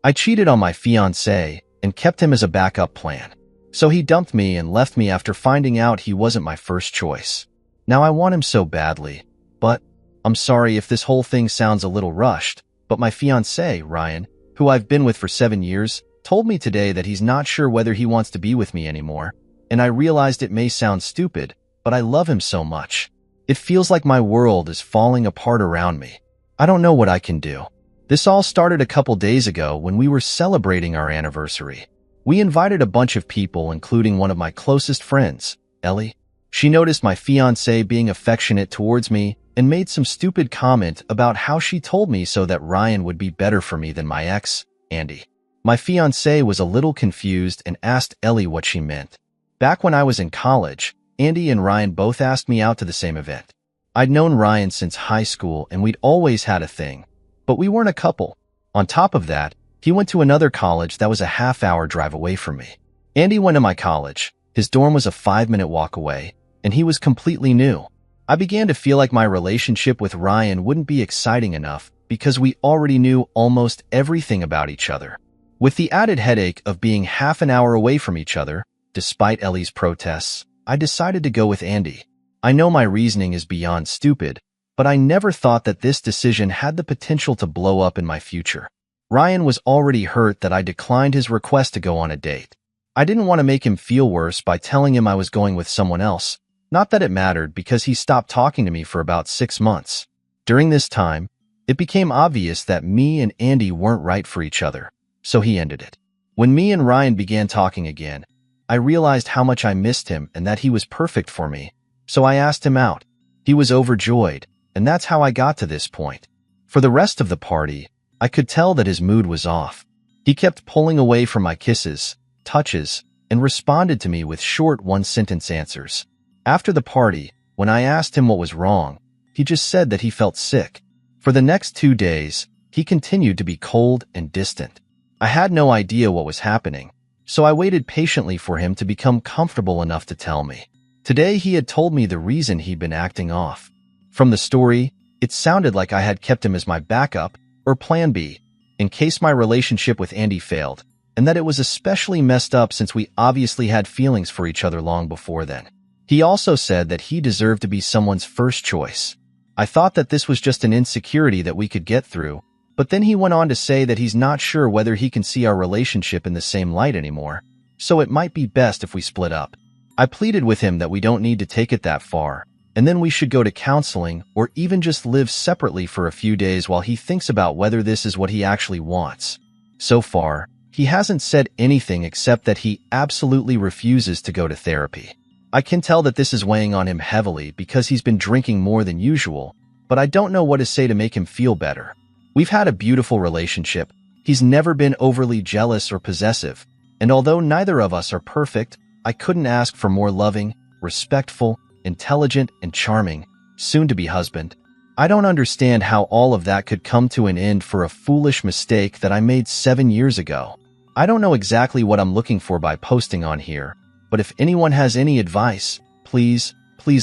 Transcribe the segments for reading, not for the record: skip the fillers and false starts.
I cheated on my fiancé and kept him as a backup plan. So he dumped me and left me after finding out he wasn't my first choice. Now I want him so badly, but I'm sorry if this whole thing sounds a little rushed, but my fiancé, Ryan, who I've been with for 7 years, told me today that he's not sure whether he wants to be with me anymore, and I realized it may sound stupid, but I love him so much. It feels like my world is falling apart around me. I don't know what I can do. This all started a couple days ago when we were celebrating our anniversary. We invited a bunch of people, including one of my closest friends, Ellie. She noticed my fiancé being affectionate towards me and made some stupid comment about how she told me so that Ryan would be better for me than my ex, Andy. My fiancé was a little confused and asked Ellie what she meant. Back when I was in college, Andy and Ryan both asked me out to the same event. I'd known Ryan since high school and we'd always had a thing, but we weren't a couple. On top of that, he went to another college that was a half-hour drive away from me. Andy went to my college. His dorm was a 5-minute walk away, and he was completely new. I began to feel like my relationship with Ryan wouldn't be exciting enough because we already knew almost everything about each other. With the added headache of being half an hour away from each other, despite Ellie's protests, I decided to go with Andy. I know my reasoning is beyond stupid, but I never thought that this decision had the potential to blow up in my future. Ryan was already hurt that I declined his request to go on a date. I didn't want to make him feel worse by telling him I was going with someone else. Not that it mattered because he stopped talking to me for about 6 months. During this time, it became obvious that me and Andy weren't right for each other, so he ended it. When me and Ryan began talking again, I realized how much I missed him and that he was perfect for me, so I asked him out. He was overjoyed, and that's how I got to this point. For the rest of the party, I could tell that his mood was off. He kept pulling away from my kisses, touches, and responded to me with short one-sentence answers. After the party, when I asked him what was wrong, he just said that he felt sick. For the next 2 days, he continued to be cold and distant. I had no idea what was happening, so I waited patiently for him to become comfortable enough to tell me. Today he had told me the reason he'd been acting off. From the story, it sounded like I had kept him as my backup, or plan B, in case my relationship with Andy failed, and that it was especially messed up since we obviously had feelings for each other long before then. He also said that he deserved to be someone's first choice. I thought that this was just an insecurity that we could get through, but then he went on to say that he's not sure whether he can see our relationship in the same light anymore, so it might be best if we split up. I pleaded with him that we don't need to take it that far, and then we should go to counseling or even just live separately for a few days while he thinks about whether this is what he actually wants. So far, he hasn't said anything except that he absolutely refuses to go to therapy. I can tell that this is weighing on him heavily because he's been drinking more than usual, but I don't know what to say to make him feel better. We've had a beautiful relationship. He's never been overly jealous or possessive, and although neither of us are perfect, I couldn't ask for more loving, respectful, intelligent, and charming, soon-to-be husband. I don't understand how all of that could come to an end for a foolish mistake that I made 7 years ago. I don't know exactly what I'm looking for by posting on here, but if anyone has any advice, please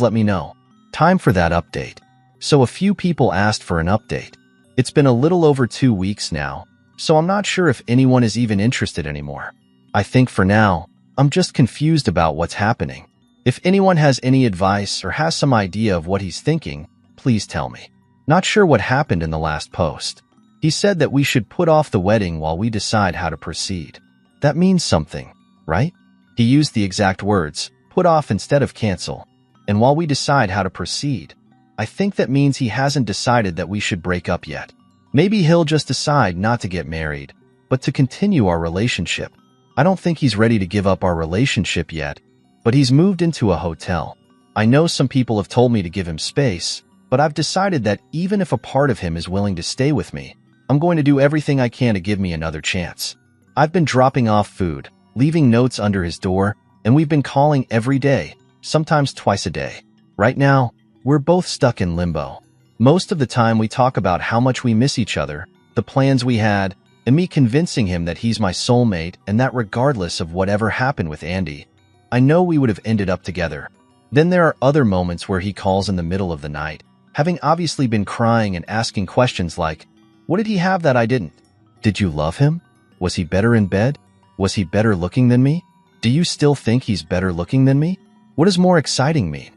let me know. Time for that update. So a few people asked for an update. It's been a little over 2 weeks now, so I'm not sure if anyone is even interested anymore. I think for now, I'm just confused about what's happening. If anyone has any advice or has some idea of what he's thinking, please tell me. Not sure what happened in the last post. He said that we should put off the wedding while we decide how to proceed. That means something, right? He used the exact words, put off instead of cancel. And while we decide how to proceed, I think that means he hasn't decided that we should break up yet. Maybe he'll just decide not to get married, but to continue our relationship. I don't think he's ready to give up our relationship yet, but he's moved into a hotel. I know some people have told me to give him space, but I've decided that even if a part of him is willing to stay with me, I'm going to do everything I can to give me another chance. I've been dropping off food, leaving notes under his door, and we've been calling every day, sometimes twice a day. Right now, we're both stuck in limbo. Most of the time we talk about how much we miss each other, the plans we had, and me convincing him that he's my soulmate and that regardless of whatever happened with Andy, I know we would have ended up together. Then there are other moments where he calls in the middle of the night, having obviously been crying and asking questions like, what did he have that I didn't? Did you love him? Was he better in bed? Was he better looking than me? Do you still think he's better looking than me? What does more exciting mean?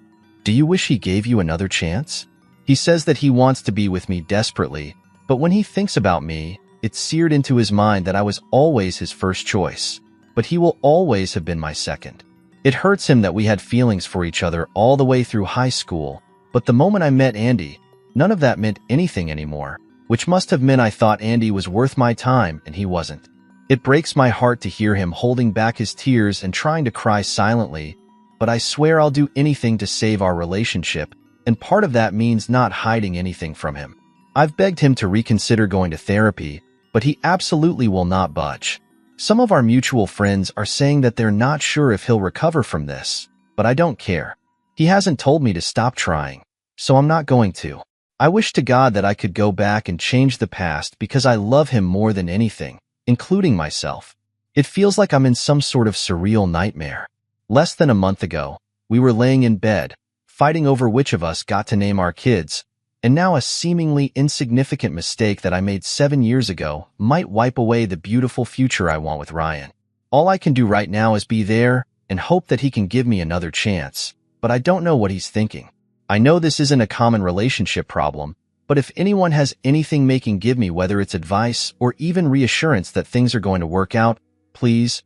Do you wish he gave you another chance? He says that he wants to be with me desperately, but when he thinks about me, it's seared into his mind that I was always his first choice, but he will always have been my second. It hurts him that we had feelings for each other all the way through high school, but the moment I met Andy, none of that meant anything anymore, which must have meant I thought Andy was worth my time and he wasn't. It breaks my heart to hear him holding back his tears and trying to cry silently, but I swear I'll do anything to save our relationship, and part of that means not hiding anything from him. I've begged him to reconsider going to therapy, but he absolutely will not budge. Some of our mutual friends are saying that they're not sure if he'll recover from this, but I don't care. He hasn't told me to stop trying, so I'm not going to. I wish to God that I could go back and change the past because I love him more than anything, including myself. It feels like I'm in some sort of surreal nightmare. Less than a month ago, we were laying in bed, fighting over which of us got to name our kids, and now a seemingly insignificant mistake that I made 7 years ago might wipe away the beautiful future I want with Ryan. All I can do right now is be there and hope that he can give me another chance, but I don't know what he's thinking. I know this isn't a common relationship problem, but if anyone has anything they can give me, whether it's advice or even reassurance that things are going to work out, please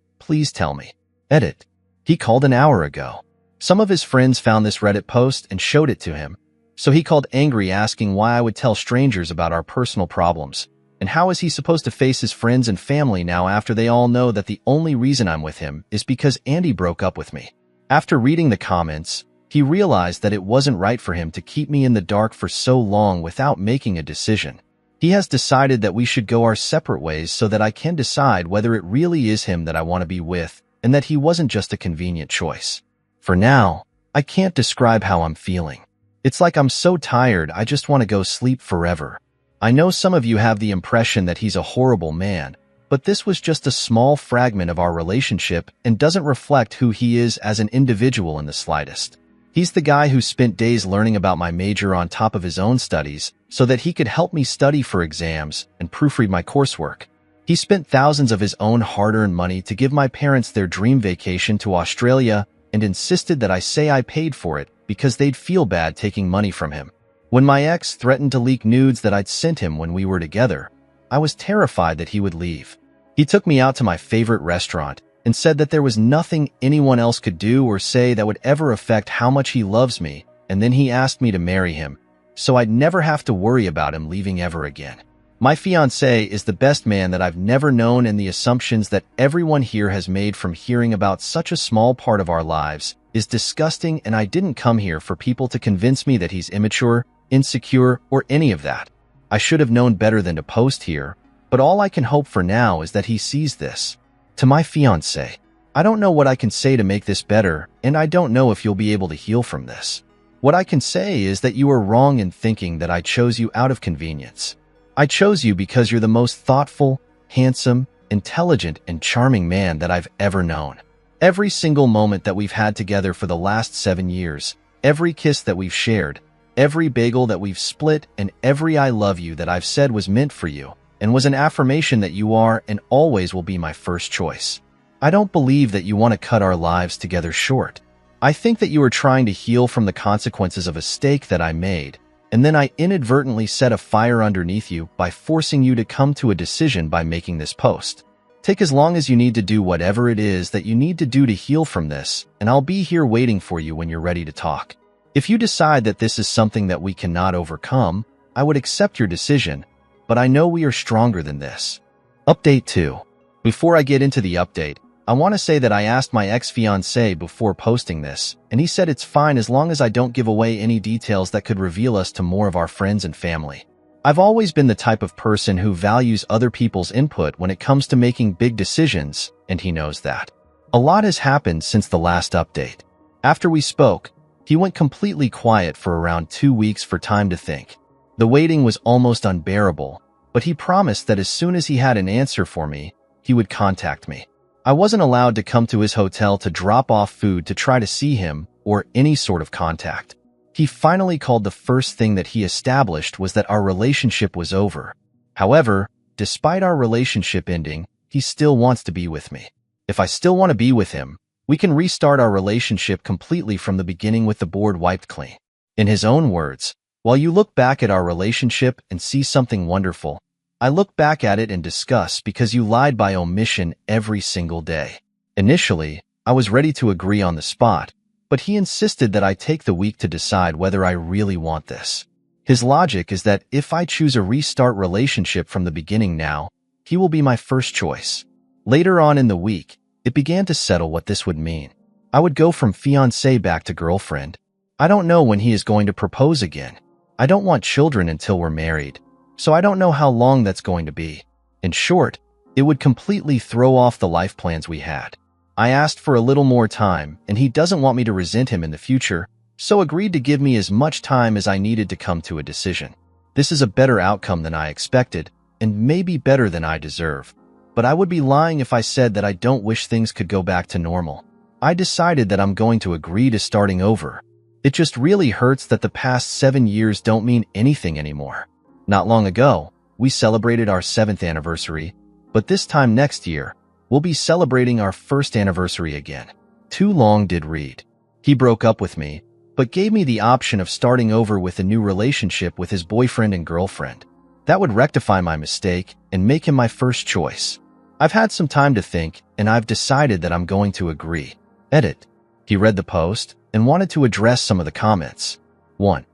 tell me. Edit. He called an hour ago. Some of his friends found this Reddit post and showed it to him. So he called angry, asking why I would tell strangers about our personal problems, and how is he supposed to face his friends and family now after they all know that the only reason I'm with him is because Andy broke up with me. After reading the comments, he realized that it wasn't right for him to keep me in the dark for so long without making a decision. He has decided that we should go our separate ways so that I can decide whether it really is him that I want to be with, and that he wasn't just a convenient choice. For now, I can't describe how I'm feeling. It's like I'm so tired I just want to go sleep forever. I know some of you have the impression that he's a horrible man, but this was just a small fragment of our relationship and doesn't reflect who he is as an individual in the slightest. He's the guy who spent days learning about my major on top of his own studies so that he could help me study for exams and proofread my coursework. He spent thousands of his own hard-earned money to give my parents their dream vacation to Australia and insisted that I say I paid for it because they'd feel bad taking money from him. When my ex threatened to leak nudes that I'd sent him when we were together, I was terrified that he would leave. He took me out to my favorite restaurant and said that there was nothing anyone else could do or say that would ever affect how much he loves me, and then he asked me to marry him, so I'd never have to worry about him leaving ever again. My fiancé is the best man that I've never known, and the assumptions that everyone here has made from hearing about such a small part of our lives is disgusting, and I didn't come here for people to convince me that he's immature, insecure, or any of that. I should have known better than to post here, but all I can hope for now is that he sees this. To my fiancé, I don't know what I can say to make this better, and I don't know if you'll be able to heal from this. What I can say is that you are wrong in thinking that I chose you out of convenience. I chose you because you're the most thoughtful, handsome, intelligent, and charming man that I've ever known. Every single moment that we've had together for the last 7 years, every kiss that we've shared, every bagel that we've split, and every I love you that I've said was meant for you, and was an affirmation that you are and always will be my first choice. I don't believe that you want to cut our lives together short. I think that you are trying to heal from the consequences of a mistake that I made, and then I inadvertently set a fire underneath you by forcing you to come to a decision by making this post. Take as long as you need to do whatever it is that you need to do to heal from this, and I'll be here waiting for you when you're ready to talk. If you decide that this is something that we cannot overcome, I would accept your decision, but I know we are stronger than this. Update 2. Before I get into the update, I want to say that I asked my ex-fiancé before posting this, and he said it's fine as long as I don't give away any details that could reveal us to more of our friends and family. I've always been the type of person who values other people's input when it comes to making big decisions, and he knows that. A lot has happened since the last update. After we spoke, he went completely quiet for around 2 weeks for time to think. The waiting was almost unbearable, but he promised that as soon as he had an answer for me, he would contact me. I wasn't allowed to come to his hotel to drop off food to try to see him or any sort of contact. He finally called. The first thing that he established was that our relationship was over. However, despite our relationship ending, he still wants to be with me. If I still want to be with him, we can restart our relationship completely from the beginning with the board wiped clean. In his own words, while you look back at our relationship and see something wonderful, I look back at it in disgust because you lied by omission every single day. Initially, I was ready to agree on the spot, but he insisted that I take the week to decide whether I really want this. His logic is that if I choose a restart relationship from the beginning now, he will be my first choice. Later on in the week, it began to settle what this would mean. I would go from fiancé back to girlfriend. I don't know when he is going to propose again. I don't want children until we're married, so I don't know how long that's going to be. In short, it would completely throw off the life plans we had. I asked for a little more time, and he doesn't want me to resent him in the future, so agreed to give me as much time as I needed to come to a decision. This is a better outcome than I expected, and maybe better than I deserve. But I would be lying if I said that I don't wish things could go back to normal. I decided that I'm going to agree to starting over. It just really hurts that the past 7 years don't mean anything anymore. Not long ago, we celebrated our 7th anniversary, but this time next year, we'll be celebrating our 1st anniversary again. Too long did read. He broke up with me, but gave me the option of starting over with a new relationship with his boyfriend and girlfriend. That would rectify my mistake and make him my first choice. I've had some time to think, and I've decided that I'm going to agree. Edit. He read the post and wanted to address some of the comments. 1.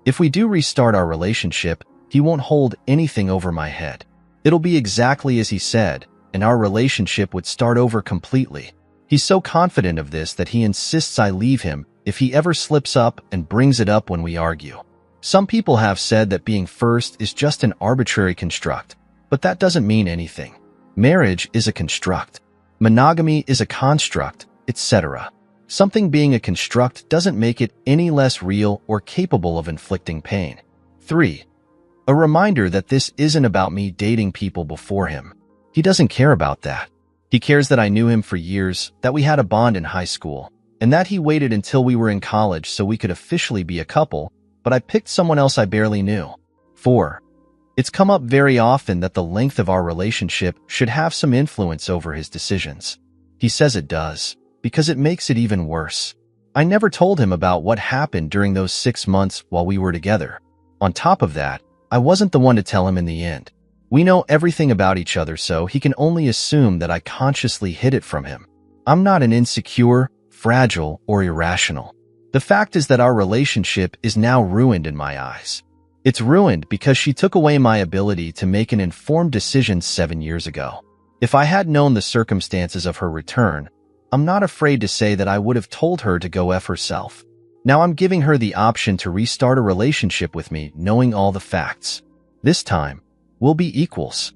If we do restart our relationship, he won't hold anything over my head. It'll be exactly as he said, and our relationship would start over completely. He's so confident of this that he insists I leave him if he ever slips up and brings it up when we argue. Some people have said that being first is just an arbitrary construct, but that doesn't mean anything. Marriage is a construct. Monogamy is a construct, etc. Something being a construct doesn't make it any less real or capable of inflicting pain. 3. A reminder that this isn't about me dating people before him. He doesn't care about that. He cares that I knew him for years, that we had a bond in high school, and that he waited until we were in college so we could officially be a couple, but I picked someone else I barely knew. 4. It's come up very often that the length of our relationship should have some influence over his decisions. He says it does, because it makes it even worse. I never told him about what happened during those 6 months while we were together. On top of that, I wasn't the one to tell him in the end. We know everything about each other, so he can only assume that I consciously hid it from him. I'm not an insecure, fragile, or irrational. The fact is that our relationship is now ruined in my eyes. It's ruined because she took away my ability to make an informed decision 7 years ago. If I had known the circumstances of her return, I'm not afraid to say that I would have told her to go F herself. Now I'm giving her the option to restart a relationship with me knowing all the facts. This time, we'll be equals.